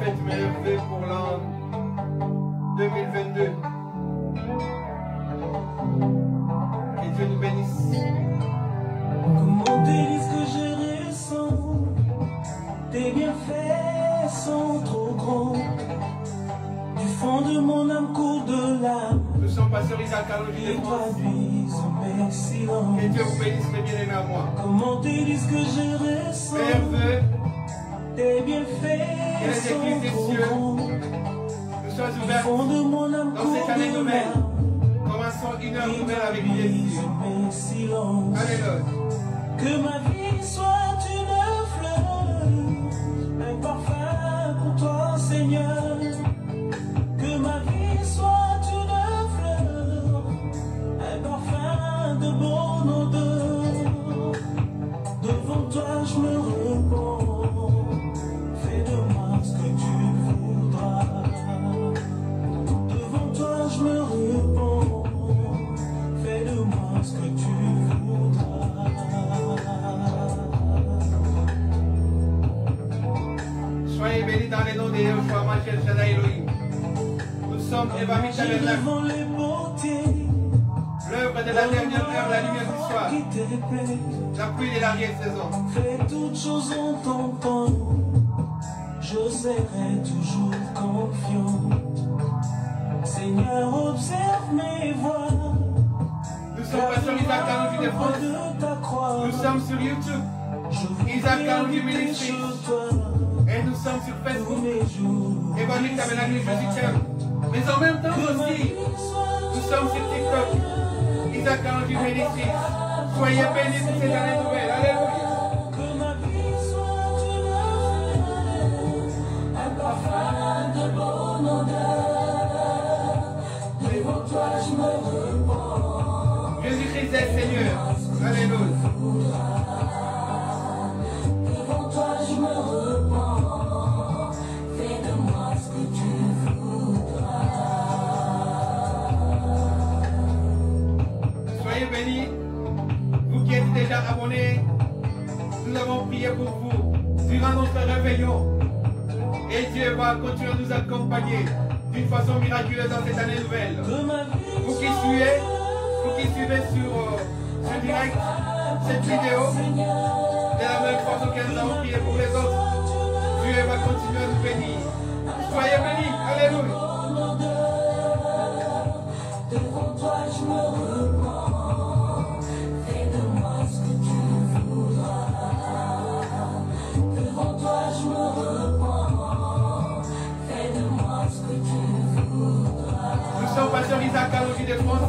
faites merveilleux pour l'an 2022. Que Dieu nous bénisse. Comment te dire ce que je ressens? Tes bienfaits sont trop grands. Du fond de mon âme court de larmes. Nous sommes pasteurs Isaac Kaloji de France. Mes silences. Que Dieu vous bénisse, mes bien-aimés à moi. Comment te dire ce que je ressens? Merveilleux. Tes bienfaits sont trop grands. Nous sommes ouverts dans cette année nouvelle. Commençons une heure nouvelle avec Jésus. Alléluia. Que ma vie soit une fleur, un parfum pour toi, Seigneur. Que ma vie soit une fleur, un parfum de bonne odeur. Devant toi je me repens, fais de moi ce que tu voudras. Devant toi je me repens, fais de moi ce que tu voudras. Soyez bénis dans les noms de Yahushua Mashiach Shaddai Elohim. Nous sommes Evami Tabernacle, l'œuvre de la dernière heure, la lumière du soir, la pluie de l'arrière-saison. Fais toutes choses en ton temps, je serai toujours confiant. Seigneur, observe mes voies. Nous sommes pas sur Isaac Kaloji de France. Nous sommes sur YouTube, Isaac Kaloji Ministries. Et nous sommes sur Facebook, Evami Tabernacle Jésus t'aime. Mais en même temps aussi, nous sommes sur TikTok, Isaac Kaloji Ministries. Soyez bénis pour cette année nouvelle. Alléluia. Que ma vie soit une fleur, un parfum de bonne odeur. Devant toi je me repens. Jésus-Christ est Seigneur. Alléluia. Devant toi je me repens. Fais de moi ce que tu voudras. Soyez bénis. Vous qui êtes déjà abonnés, nous avons prié pour vous durant notre réveillon. Et Dieu va continuer à nous accompagner d'une façon miraculeuse dans cette année nouvelle. Vous qui suivez sur direct cette vidéo, de la même façon que nous avons prié pour les autres, Dieu va continuer à nous bénir. Soyez bénis. Alléluia. Devant toi je me repens. Fais de moi ce que tu voudras. Devant toi je me repens. Fais de moi ce que tu voudras. Nous sommes pasteurs Isaac Kaloji de France.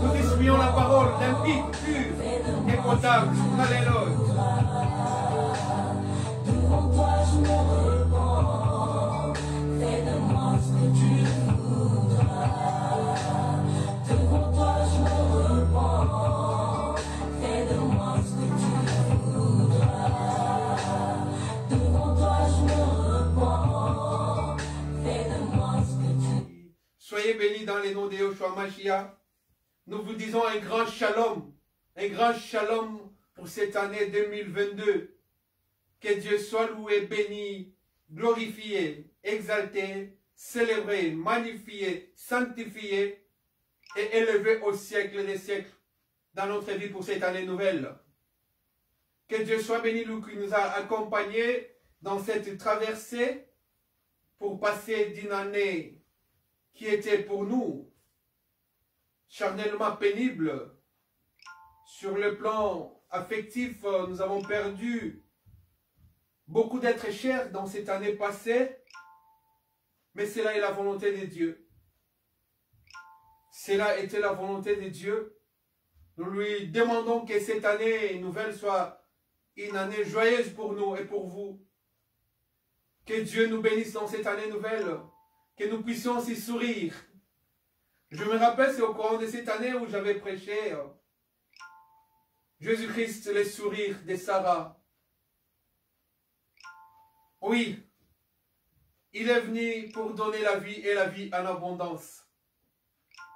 Nous distribuons la parole limpide, pure et potable. Alléluia. Devant toi je me repens. Fais de moi ce que tu voudras. Devant toi je me repens. Fais de moi ce que tu voudras. Devant toi je me repens. Fais de moi ce que tu. Soyez bénis dans les noms de Yahushua Mashiach. Nous vous disons un grand shalom pour cette année 2022. Que Dieu soit loué, béni, glorifié, exalté, célébré, magnifié, sanctifié et élevé au siècle des siècles dans notre vie pour cette année nouvelle. Que Dieu soit béni, lui qui nous a accompagnés dans cette traversée pour passer d'une année qui était pour nous charnellement pénible. Sur le plan affectif, nous avons perdu beaucoup d'êtres chers dans cette année passée, mais cela est la volonté de Dieu. Cela était la volonté de Dieu. Nous lui demandons que cette année nouvelle soit une année joyeuse pour nous et pour vous. Que Dieu nous bénisse dans cette année nouvelle, que nous puissions aussi sourire. Je me rappelle, c'est au courant de cette année où j'avais prêché Jésus-Christ, le sourire de Sarah. Oui, il est venu pour donner la vie et la vie en abondance.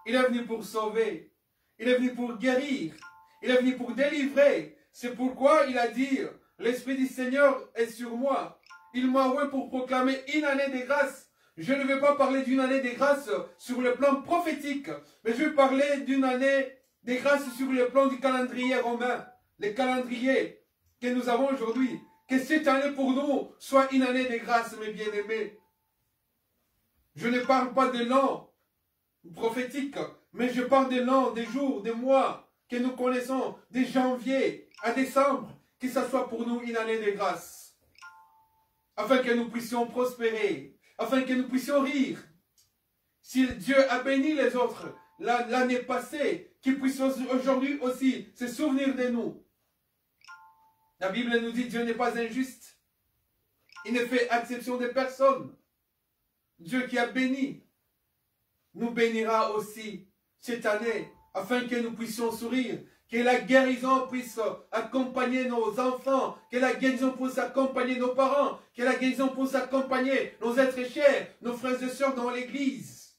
Il est venu pour sauver. Il est venu pour guérir. Il est venu pour délivrer. C'est pourquoi il a dit, l'Esprit du Seigneur est sur moi. Il m'a envoyé pour proclamer une année de grâce. Je ne vais pas parler d'une année de grâce sur le plan prophétique, mais je vais parler d'une année de grâce sur le plan du calendrier romain. Le calendrier que nous avons aujourd'hui. Que cette année pour nous soit une année de grâce, mes bien-aimés. Je ne parle pas de l'an prophétique, mais je parle de l'an, des jours, des mois que nous connaissons, de janvier à décembre, que ce soit pour nous une année de grâce, afin que nous puissions prospérer, afin que nous puissions rire. Si Dieu a béni les autres l'année passée, qu'ils puissent aujourd'hui aussi se souvenir de nous. La Bible nous dit Dieu n'est pas injuste. Il ne fait exception de personne. Dieu qui a béni nous bénira aussi cette année, afin que nous puissions sourire, que la guérison puisse accompagner nos enfants, que la guérison puisse accompagner nos parents, que la guérison puisse accompagner nos êtres chers, nos frères et sœurs dans l'église,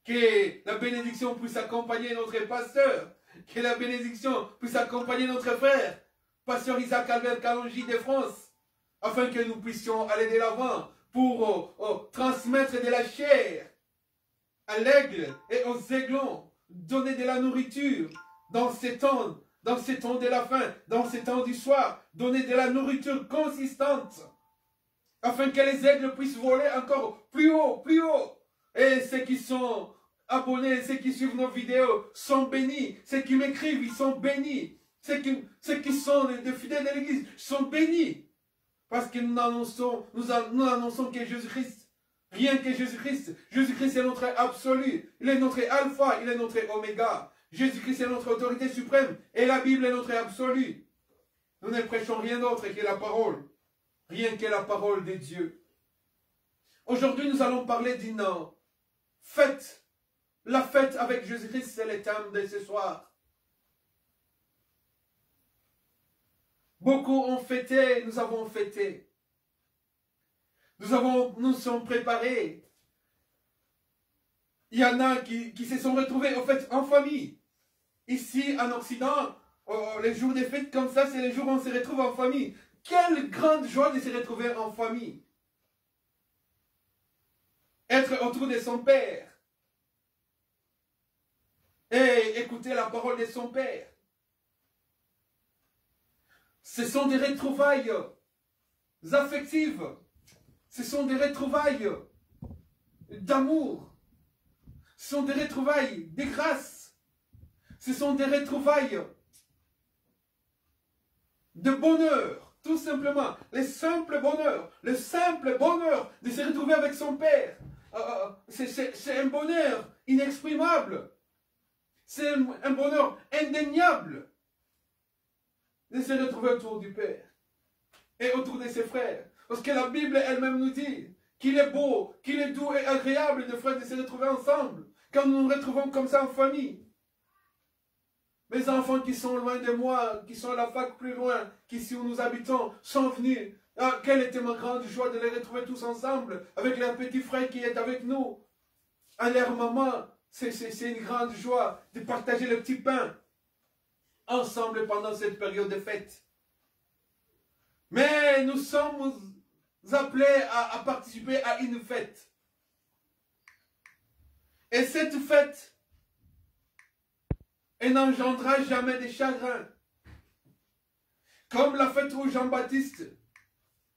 que la bénédiction puisse accompagner notre pasteur, que la bénédiction puisse accompagner notre frère, pasteur Isaac Albert Kalonji de France, afin que nous puissions aller de l'avant pour transmettre de la chair à l'aigle et aux aiglons, donner de la nourriture dans ces temps de la fin, dans ces temps du soir, donner de la nourriture consistante, afin que les aigles puissent voler encore plus haut, plus haut. Et ceux qui sont abonnés, ceux qui suivent nos vidéos sont bénis, ceux qui m'écrivent, ils sont bénis, ceux qui sont des fidèles de l'église sont bénis, parce que nous n'annonçons que Jésus-Christ. Rien que Jésus-Christ. Jésus-Christ est notre absolu. Il est notre alpha, il est notre oméga. Jésus-Christ est notre autorité suprême. Et la Bible est notre absolu. Nous ne prêchons rien d'autre que la parole. Rien que la parole de Dieu. Aujourd'hui, nous allons parler d'une fête. La fête avec Jésus-Christ, c'est le thème de ce soir. Beaucoup ont fêté, nous avons fêté. Nous sommes préparés. Il y en a qui se sont retrouvés au fait en famille. Ici, en Occident, les jours des fêtes comme ça, c'est les jours où on se retrouve en famille. Quelle grande joie de se retrouver en famille. Être autour de son père. Et écouter la parole de son père. Ce sont des retrouvailles affectives. Ce sont des retrouvailles d'amour. Ce sont des retrouvailles de grâce. Ce sont des retrouvailles de bonheur, tout simplement. Le simple bonheur de se retrouver avec son Père. C'est un bonheur inexprimable. C'est un bonheur indéniable de se retrouver autour du Père et autour de ses frères. Parce que la Bible elle-même nous dit qu'il est beau, qu'il est doux et agréable de frères de se retrouver ensemble, quand nous nous retrouvons comme ça en famille. Mes enfants qui sont loin de moi, qui sont à la fac plus loin, qu'ici où nous habitons, sont venus. Ah, quelle était ma grande joie de les retrouver tous ensemble, avec leur petit frère qui est avec nous. À leur maman, c'est une grande joie de partager le petit pain ensemble pendant cette période de fête. Mais nous sommes appelés à participer à une fête. Et cette fête, elle n'engendra jamais de chagrin. Comme la fête où Jean-Baptiste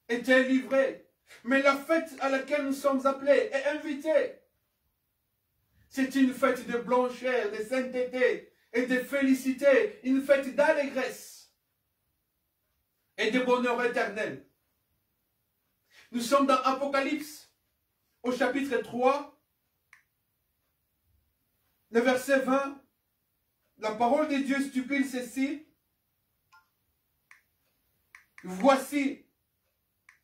était livré. Mais la fête à laquelle nous sommes appelés et invités, c'est une fête de blancheur, de sainteté et de félicité. Une fête d'allégresse et de bonheur éternel. Nous sommes dans Apocalypse, au chapitre 3, le verset 20. La parole de Dieu stipule ceci. Voici,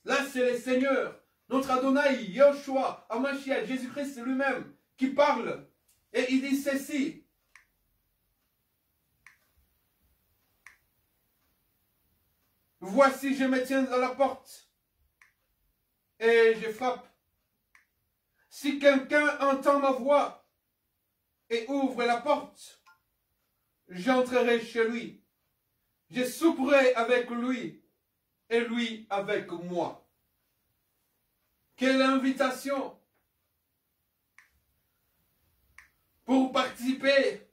là c'est le Seigneur, notre Adonai, Yahushua, Hamashiach, Jésus-Christ lui-même, qui parle. Et il dit ceci. Voici, je me tiens à la porte et je frappe. Si quelqu'un entend ma voix et ouvre la porte, j'entrerai chez lui. Je souperai avec lui et lui avec moi. Quelle invitation pour participer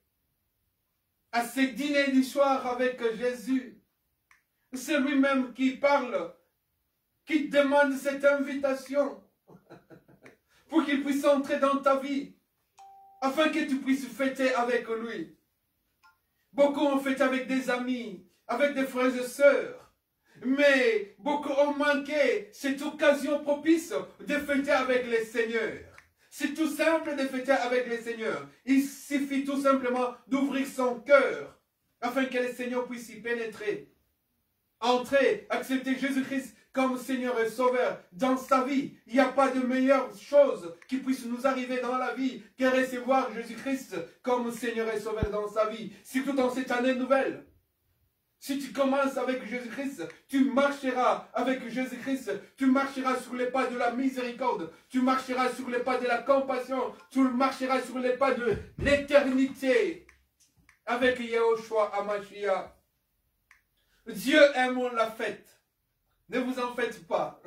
à ce dîner du soir avec Jésus. C'est lui-même qui parle, qui demande cette invitation pour qu'il puisse entrer dans ta vie, afin que tu puisses fêter avec lui. Beaucoup ont fêté avec des amis, avec des frères et sœurs, mais beaucoup ont manqué cette occasion propice de fêter avec les seigneurs. C'est tout simple de fêter avec les seigneurs. Il suffit tout simplement d'ouvrir son cœur, afin que le Seigneur puisse y pénétrer. Entrer, accepter Jésus-Christ comme Seigneur et Sauveur dans sa vie. Il n'y a pas de meilleure chose qui puisse nous arriver dans la vie que recevoir Jésus-Christ comme Seigneur et Sauveur dans sa vie. Surtout dans cette année nouvelle. Si tu commences avec Jésus-Christ, tu marcheras avec Jésus-Christ. Tu marcheras sur les pas de la miséricorde. Tu marcheras sur les pas de la compassion. Tu marcheras sur les pas de l'éternité avec Yahushua HaMashiach. Dieu aime la fête. Ne vous en faites pas.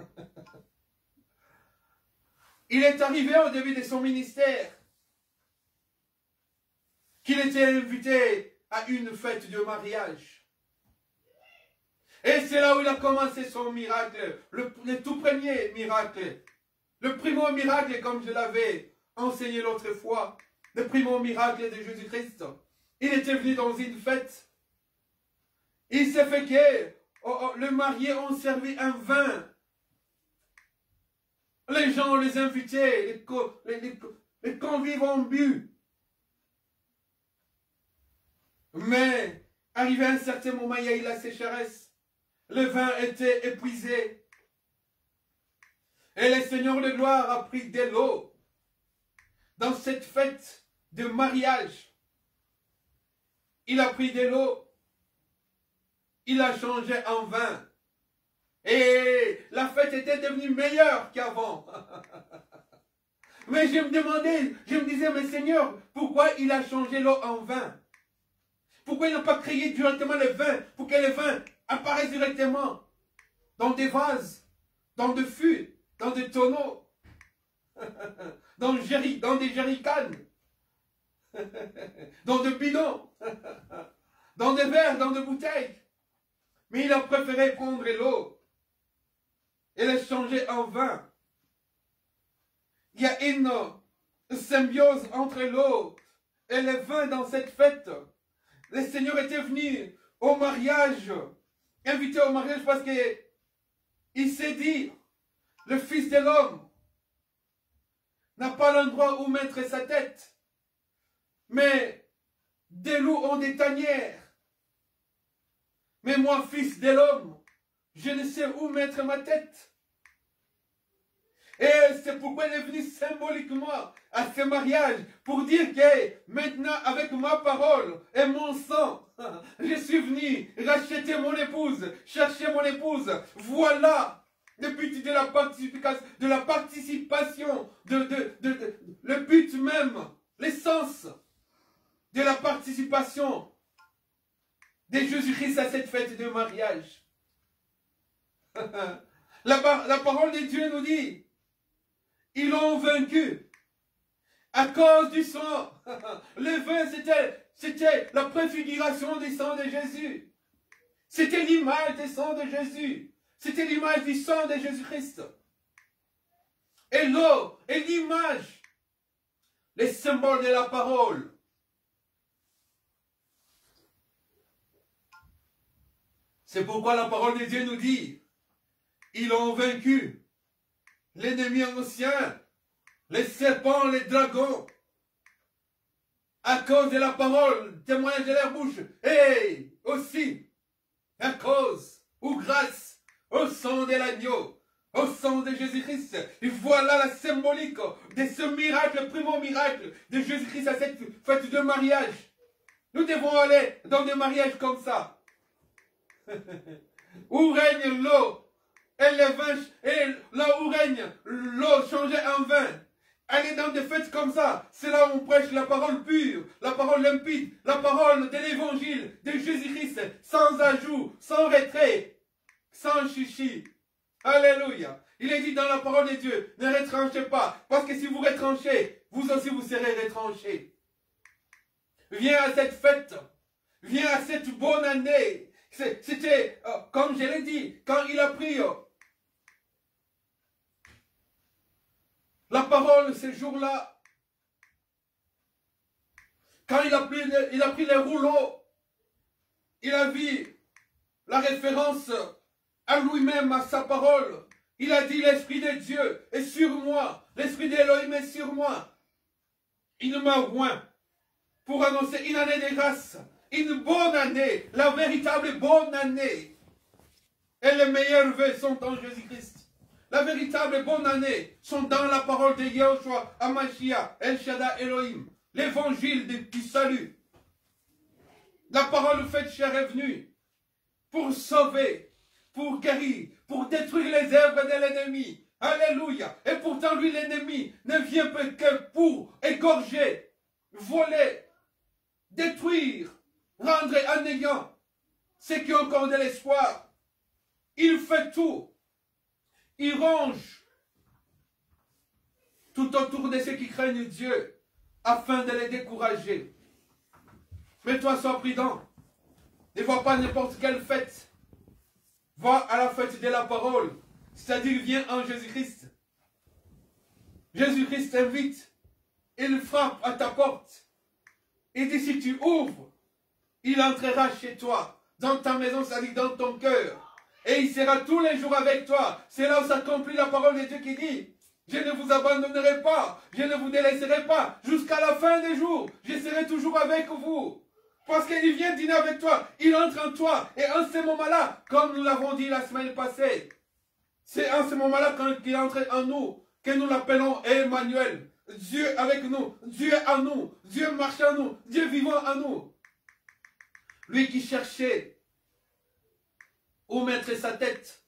Il est arrivé au début de son ministère qu'il était invité à une fête de mariage. Et c'est là où il a commencé son miracle, le tout premier miracle. Le premier miracle, comme je l'avais enseigné l'autre fois, le premier miracle de Jésus-Christ. Il était venu dans une fête. Il s'est fait que le marié ont servi un vin. Les gens, les invités, les convives ont bu. Mais, arrivé à un certain moment, il y a eu la sécheresse. Le vin était épuisé. Et le Seigneur de gloire a pris de l'eau dans cette fête de mariage. Il a pris de l'eau. Il a changé en vin. Et la fête était devenue meilleure qu'avant. Mais je me disais, mais Seigneur, pourquoi il a changé l'eau en vin? Pourquoi il n'a pas créé directement le vin pour que le vin apparaisse directement dans des vases, dans des fûts, dans des tonneaux, dans des jerrycans, dans des bidons, dans des verres, dans des bouteilles. Mais il a préféré prendre l'eau et la changer en vin. Il y a une symbiose entre l'eau et le vin dans cette fête. Le Seigneur était venu au mariage, invité au mariage parce qu'il s'est dit, le Fils de l'homme n'a pas l'endroit où mettre sa tête, mais des loups ont des tanières. Mais moi, Fils de l'homme, je ne sais où mettre ma tête. Et c'est pourquoi il est venu symboliquement à ce mariage, pour dire que maintenant, avec ma parole et mon sang, je suis venu racheter mon épouse, chercher mon épouse. Voilà le but de la participation, le but même, l'essence de la participation de Jésus-Christ à cette fête de mariage. La parole de Dieu nous dit, ils l'ont vaincu à cause du sang. Le vin, c'était la préfiguration du sang de Jésus. C'était l'image du sang de Jésus. C'était l'image du sang de Jésus-Christ. Et l'eau est l'image, les symboles de la parole. C'est pourquoi la parole de Dieu nous dit, ils l'ont vaincu. L'ennemi ancien, les serpents, les dragons, à cause de la parole, témoignage de leur bouche, et aussi à cause ou grâce au sang de l'agneau, au sang de Jésus-Christ. Et voilà la symbolique de ce miracle, le premier miracle de Jésus-Christ à cette fête de mariage. Nous devons aller dans des mariages comme ça, où règne l'eau. Et les vins, et là où règne l'eau changée en vin. Aller dans des fêtes comme ça, c'est là où on prêche la parole pure, la parole limpide, la parole de l'évangile de Jésus-Christ, sans ajout, sans retrait, sans chichi. Alléluia. Il est dit dans la parole de Dieu, ne retranchez pas. Parce que si vous retranchez, vous aussi vous serez retranchés. Viens à cette fête. Viens à cette bonne année. C'était, comme je l'ai dit, quand il a pris la parole ce jour-là, quand il a pris les rouleaux, il a vu la référence à lui-même, à sa parole. Il a dit, l'Esprit de Dieu est sur moi. L'Esprit d'Élohim est sur moi. Il m'a oint pour annoncer une année de grâce. Une bonne année. La véritable bonne année. Et les meilleurs vœux sont en Jésus-Christ. La véritable bonne année sont dans la parole de Yahushua, Hamashiach, El Shaddai, Elohim. L'évangile du salut. La parole faite chair est venue pour sauver, pour guérir, pour détruire les œuvres de l'ennemi. Alléluia. Et pourtant, lui, l'ennemi, ne vient que pour égorger, voler, détruire, rendre anéant ceux qui ont encore de l'espoir. Il fait tout. Il ronge tout autour de ceux qui craignent Dieu afin de les décourager. Mais toi, sois prudent. Ne vois pas n'importe quelle fête. Va à la fête de la parole. C'est-à-dire, viens en Jésus-Christ. Jésus-Christ t'invite. Il frappe à ta porte. Il dit, si tu ouvres, il entrera chez toi, dans ta maison, c'est-à-dire dans ton cœur. Et il sera tous les jours avec toi. C'est là où s'accomplit la parole de Dieu qui dit, je ne vous abandonnerai pas, je ne vous délaisserai pas, jusqu'à la fin des jours. Je serai toujours avec vous. Parce qu'il vient dîner avec toi, il entre en toi. Et en ce moment-là, comme nous l'avons dit la semaine passée, c'est en ce moment-là qu'il entre en nous, que nous l'appelons Emmanuel. Dieu avec nous, Dieu en nous, Dieu marche en nous, Dieu vivant en nous. Lui qui cherchait où mettre sa tête.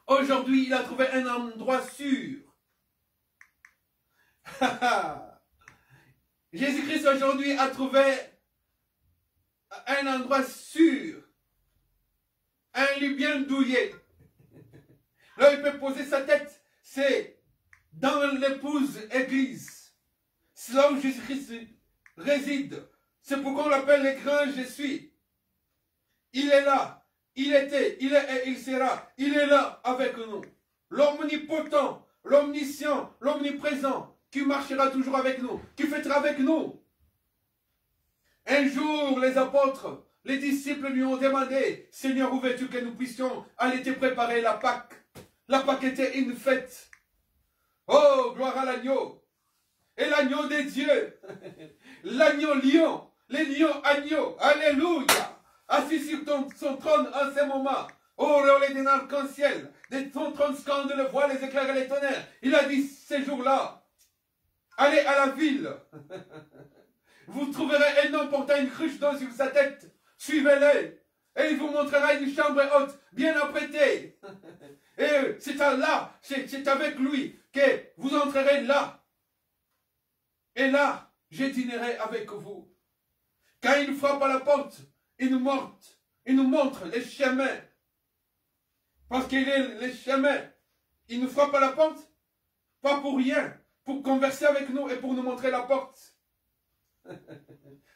Aujourd'hui, il a trouvé un endroit sûr. Jésus-Christ aujourd'hui a trouvé un endroit sûr. Un lit bien douillet. Là, il peut poser sa tête. C'est dans l'épouse église. C'est là où Jésus-Christ réside. C'est pourquoi on l'appelle le grand je suis. Il est là. Il était, il est et il sera. Il est là avec nous. L'omnipotent, l'omniscient, l'omniprésent, qui marchera toujours avec nous, qui fêtera avec nous. Un jour, les apôtres, les disciples lui ont demandé, Seigneur, où veux-tu que nous puissions aller te préparer la Pâque? La Pâque était une fête. Oh, gloire à l'agneau. Et l'agneau des dieux. L'agneau lion. Les lions agneaux. Alléluia. Assis sur son trône en ce moment. Oh, auréolé d'un arc-en-ciel. De son trône scande le voile, les éclairs et les tonnerres. Il a dit ces jours-là, allez à la ville. Vous trouverez un homme portant une cruche d'eau sur sa tête. Suivez-le. Et il vous montrera une chambre haute, bien apprêtée. Et c'est là, c'est avec lui que vous entrerez là. Et là, je dînerai avec vous. Quand il frappe à la porte, il nous montre les chemins. Parce qu'il est les chemins. Il nous frappe à la porte, pas pour rien, pour converser avec nous et pour nous montrer la porte.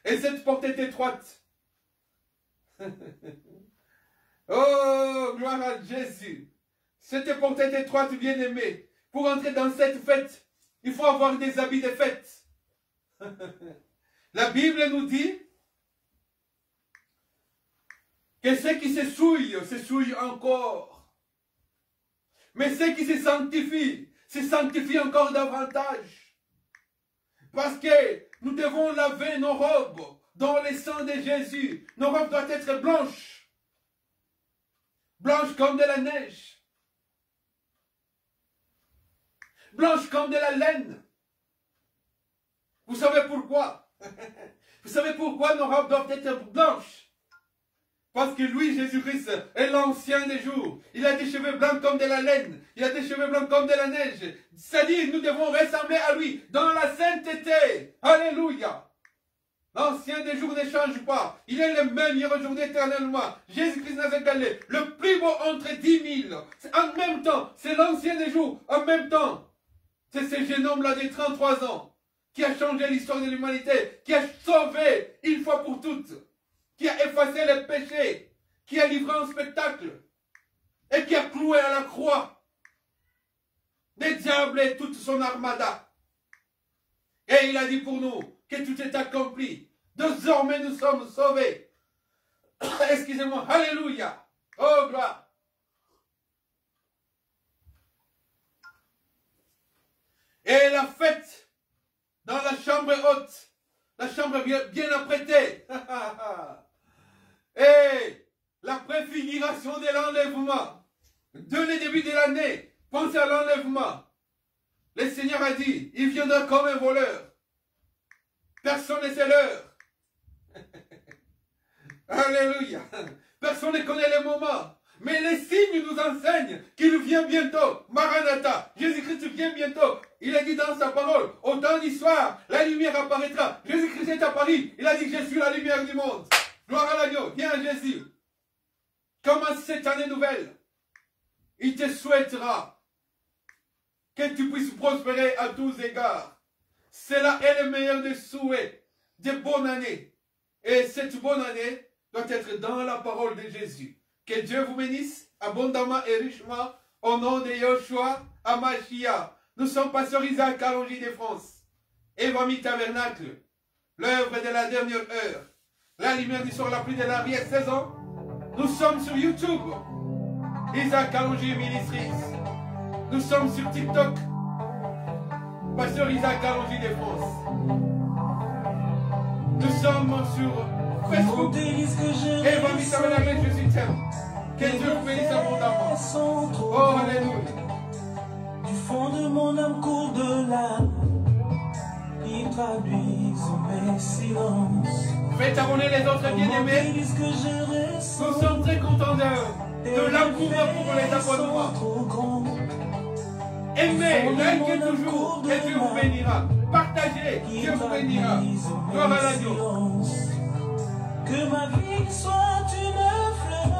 Et cette porte est étroite. Oh, gloire à Jésus. Cette porte est étroite, bien-aimé. Pour entrer dans cette fête, il faut avoir des habits de fête. La Bible nous dit que ceux qui se souillent encore. Mais ceux qui se sanctifient encore davantage. Parce que nous devons laver nos robes dans le sang de Jésus. Nos robes doivent être blanches. Blanches comme de la neige. Blanches comme de la laine. Vous savez pourquoi? Vous savez pourquoi nos robes doivent être blanches? Parce que lui, Jésus-Christ, est l'ancien des jours. Il a des cheveux blancs comme de la laine. Il a des cheveux blancs comme de la neige. C'est-à-dire, nous devons ressembler à lui dans la sainteté. Alléluia. L'ancien des jours ne change pas. Il est le même hier, aujourd'hui, éternellement. Jésus-Christ Nazareth Galilée, le plus beau entre 10 000. En même temps, c'est l'ancien des jours. En même temps, c'est ce jeune homme-là de 33 ans qui a changé l'histoire de l'humanité, qui a sauvé une fois pour toutes, qui a effacé les péchés, qui a livré un spectacle et qui a cloué à la croix des diables et toute son armada. Et il a dit pour nous que tout est accompli. Désormais, nous sommes sauvés. Excusez-moi. Alléluia. Oh, gloire. Et la fête dans la chambre haute, la chambre bien apprêtée. Et la préfiguration de l'enlèvement. Dès le début de l'année, pensez à l'enlèvement. Le Seigneur a dit, il viendra comme un voleur. Personne ne sait l'heure. Alléluia. Personne ne connaît le moment. Mais les signes nous enseignent qu'il vient bientôt. Maranatha. Jésus-Christ vient bientôt. Il a dit dans sa parole, au temps du soir, la lumière apparaîtra. Jésus-Christ est apparu. Il a dit, je suis la lumière du monde. Gloire à l'agneau. Viens Jésus. Commence cette année nouvelle. Il te souhaitera que tu puisses prospérer à tous égards. Cela est le meilleur des souhaits, de bonne année. Et cette bonne année doit être dans la parole de Jésus. Que Dieu vous bénisse abondamment et richement au nom de Yoshua Amashia. Nous sommes pasteurs Isaac Kalonji de France. Evami Tabernacle, l'œuvre de la dernière heure. La lumière du soir, la pluie de l'arrière-saison. Nous sommes sur YouTube. Isaac Kalonji Ministries. Nous sommes sur TikTok. Pasteur Isaac Kalonji de France. Nous sommes sur Facebook. Et Vami Tabernacle, je suis thème. Que Dieu vous bénisse abondamment. Oh, alléluia. Du fond de mon âme court de larmes. Ils traduisent mes silences. Faites abonner les autres bien-aimés. Nous sommes très contents de l'amour pour les abonnements. Aimez, likez toujours et Dieu vous bénira. Partagez, Dieu vous bénira. Gloire à l'agneau. Que ma vie soit une fleur,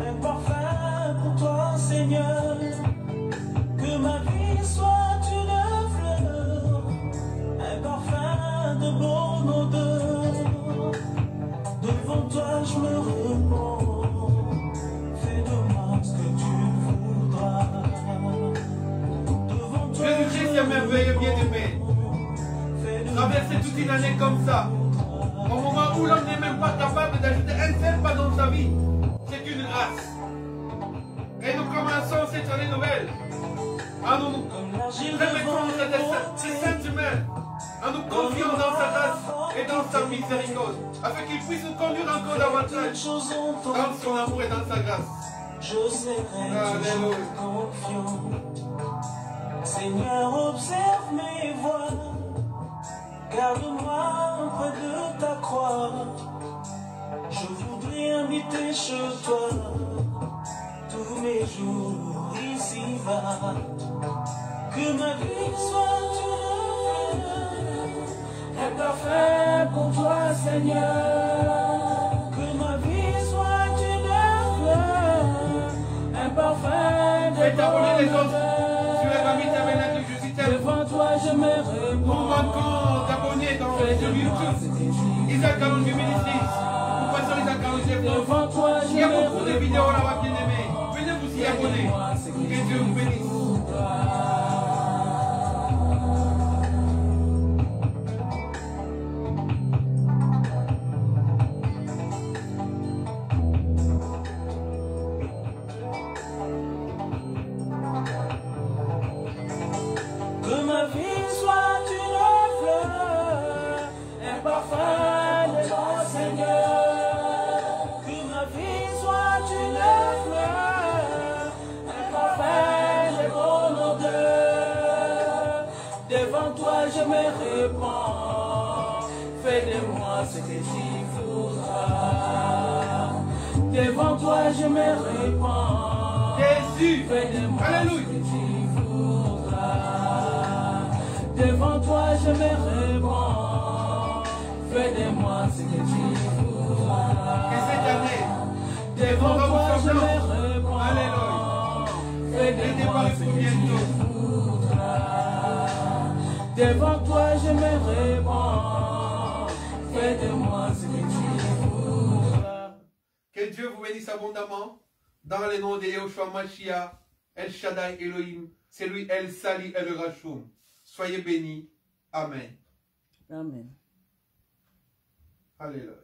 un parfum pour toi, Seigneur. Que ma vie soit une fleur, un parfum de bonne odeur. Devant toi, je me répands. Fais de moi ce que tu voudras. Jésus-Christ est merveilleux, bien-aimé. Traverser toute une année comme ça, au moment où l'homme n'est même pas capable d'ajouter un seul pas dans sa vie, c'est une grâce. Et nous commençons cette année nouvelle en nous remettant ces saintes mains, en nous confiant dans sa grâce et dans sa miséricorde, afin qu'il puisse nous conduire encore davantage dans son amour et dans sa grâce. Je serai toujours confiant. Seigneur, observe mes voies. Garde-moi près de ta croix. Je voudrais inviter chez toi tous mes jours ici-bas. Que ma vie soit un parfum pour toi, Seigneur. Que ma vie soit une fleur, un parfum de bonheur. Devant toi, je me réponds. Pour manquant d'abonnés sur YouTube, Isaac Kalonji Ministries, vous passez Isaac Kalonji. Devant toi, je me réponds. Il y a beaucoup de vidéos là-bas, bien aimés. Venez vous y abonner. Que Dieu vous bénisse. Je me répands, fais de moi ce que tu voudras. Devant toi, je me répands, Jésus, fais de moi alléluia. Ce que tu voudras. Devant toi, je me répands, Devant va toi vous je faire me blanc. répands. Alléluia. Fais de moi ce que tu voudras. Devant toi je me répands. Fais de moi ce que tu voudras. Que Dieu vous bénisse abondamment. Dans le nom de Yahushua Mashiach, El Shaddai Elohim, c'est lui El Sali El Rachum. Soyez bénis. Amen. Amen. Alléluia.